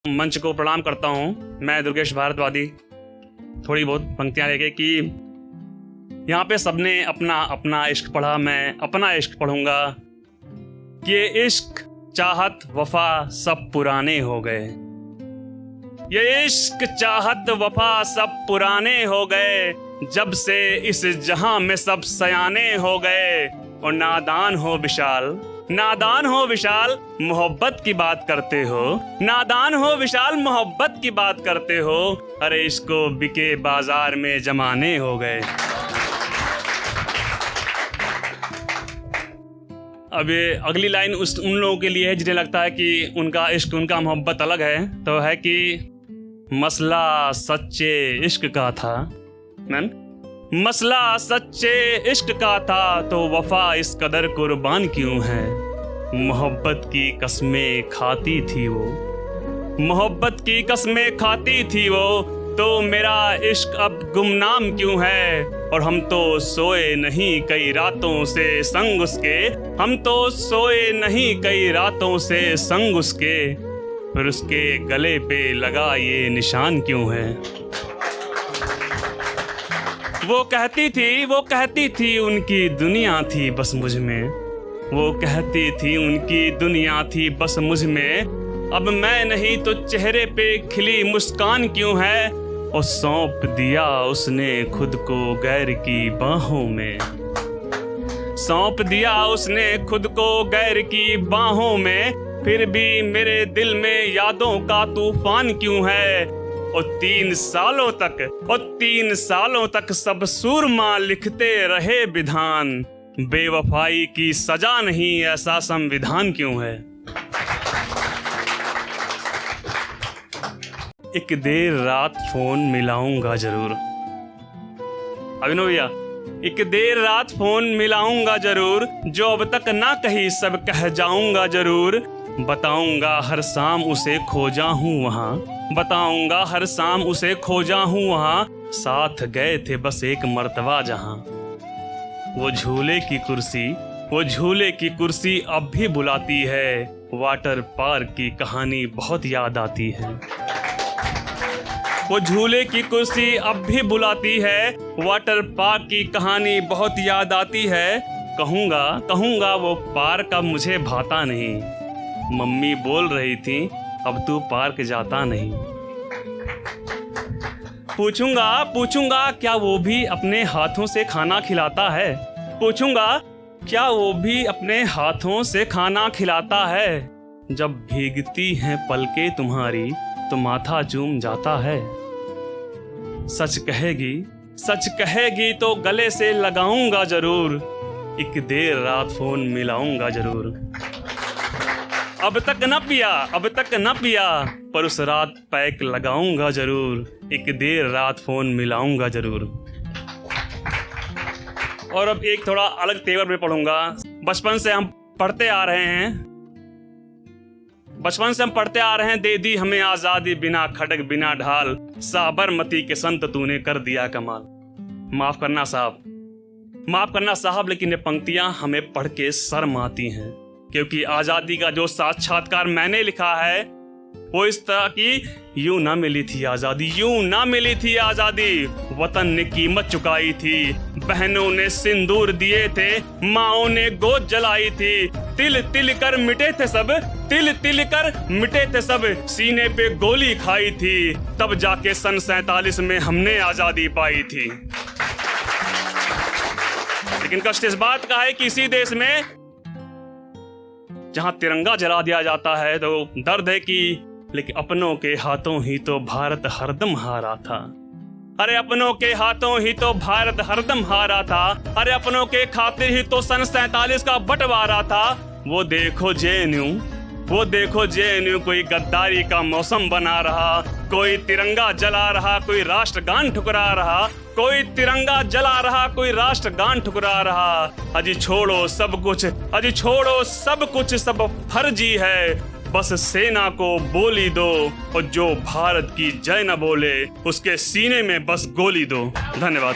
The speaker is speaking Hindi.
मंच को प्रणाम करता हूँ। मैं दुर्गेश भारद्वाजी थोड़ी बहुत पंक्तियाँ लेके कि यहाँ पे सबने अपना अपना इश्क पढ़ा, मैं अपना इश्क पढ़ूंगा कि ये इश्क चाहत वफा सब पुराने हो गए। ये इश्क चाहत वफा सब पुराने हो गए, जब से इस जहां में सब सयाने हो गए। और नादान हो विशाल, नादान हो विशाल मोहब्बत की बात करते हो, नादान हो विशाल मोहब्बत की बात करते हो। अरे इसको बिके बाजार में जमाने हो गए। अब ये अगली लाइन उन लोगों के लिए है जिन्हें लगता है कि उनका इश्क, उनका मोहब्बत अलग है। तो है कि मसला सच्चे इश्क का था, मसला सच्चे इश्क का था, तो वफा इस कदर कुर्बान क्यों है। मोहब्बत की कस्में खाती थी वो, मोहब्बत की कस्में खाती थी वो, तो मेरा इश्क अब गुमनाम क्यों है। और हम तो सोए नहीं कई रातों से संग उसके, हम तो सोए नहीं कई रातों से संग उसके, फिर उसके गले पे लगा ये निशान क्यों है। वो कहती थी उनकी दुनिया थी बस मुझ में, वो कहती थी उनकी दुनिया थी बस मुझ में। अब मैं नहीं तो चेहरे पे खिली मुस्कान क्यों है। और सौंप दिया उसने खुद को गैर की बाहों में, सौंप दिया उसने खुद को गैर की बाहों में, फिर भी मेरे दिल में यादों का तूफान क्यों है। और 3 सालों तक सब सूरमा लिखते रहे विधान, बेवफाई की सजा नहीं ऐसा संविधान क्यों है। एक देर रात फोन मिलाऊंगा जरूर, अभिनव भैया, एक देर रात फोन मिलाऊंगा जरूर, जो अब तक ना कही सब कह जाऊंगा जरूर। बताऊंगा हर शाम उसे खोजा हूँ वहाँ, बताऊंगा हर शाम उसे खोजा हूँ वहाँ, साथ गए थे बस एक मर्तबा जहाँ। वो झूले की कुर्सी अब भी बुलाती है, वाटर पार्क की कहानी बहुत याद आती है। वो झूले की कुर्सी अब भी बुलाती है, वाटर पार्क की कहानी बहुत याद आती है। कहूँगा वो पार्क अब मुझे भाता नहीं, मम्मी बोल रही थी अब तू पार्क जाता नहीं। पूछूंगा क्या वो भी अपने हाथों से खाना खिलाता है, पूछूंगा क्या वो भी अपने हाथों से खाना खिलाता है। जब भीगती हैं पलकें तुम्हारी तो माथा चूम जाता है। सच कहेगी तो गले से लगाऊंगा जरूर, एक देर रात फोन मिलाऊंगा जरूर। अब तक न पिया पर उस रात पैक लगाऊंगा जरूर, एक देर रात फोन मिलाऊंगा जरूर। और अब एक थोड़ा अलग तेवर में पढ़ूंगा। बचपन से हम पढ़ते आ रहे हैं, दे दी हमें आजादी बिना खड़ग बिना ढाल, साबरमती के संत तूने कर दिया कमाल। माफ करना साहब, लेकिन ये पंक्तियां हमें पढ़ के शर्म आती हैं, क्योंकि आजादी का जो साक्षात्कार मैंने लिखा है वो इस तरह की यूं ना मिली थी आजादी। वतन ने कीमत चुकाई थी, बहनों ने सिंदूर दिए थे, माओ ने गोद जलाई थी, तिल तिल कर मिटे थे सब, सीने पे गोली खाई थी, तब जाके सन 47 में हमने आजादी पाई थी। लेकिन कष्ट इस बात का है कि इसी देश में जहां तिरंगा जला दिया जाता है तो दर्द है कि लेकिन अपनों के हाथों ही तो भारत हरदम हारा था। अरे अपनों के हाथों ही तो भारत हरदम हारा था, अरे अपनों के खातिर ही तो सन 47 का बंटवारा था। वो देखो जेएनयू कोई गद्दारी का मौसम बना रहा, कोई तिरंगा जला रहा, कोई राष्ट्रगान ठुकरा रहा, कोई तिरंगा जला रहा, कोई राष्ट्रगान ठुकरा रहा। अजी छोड़ो सब कुछ सब फर्जी है, बस सेना को बोली दो, और जो भारत की जय न बोले उसके सीने में बस गोली दो। धन्यवाद।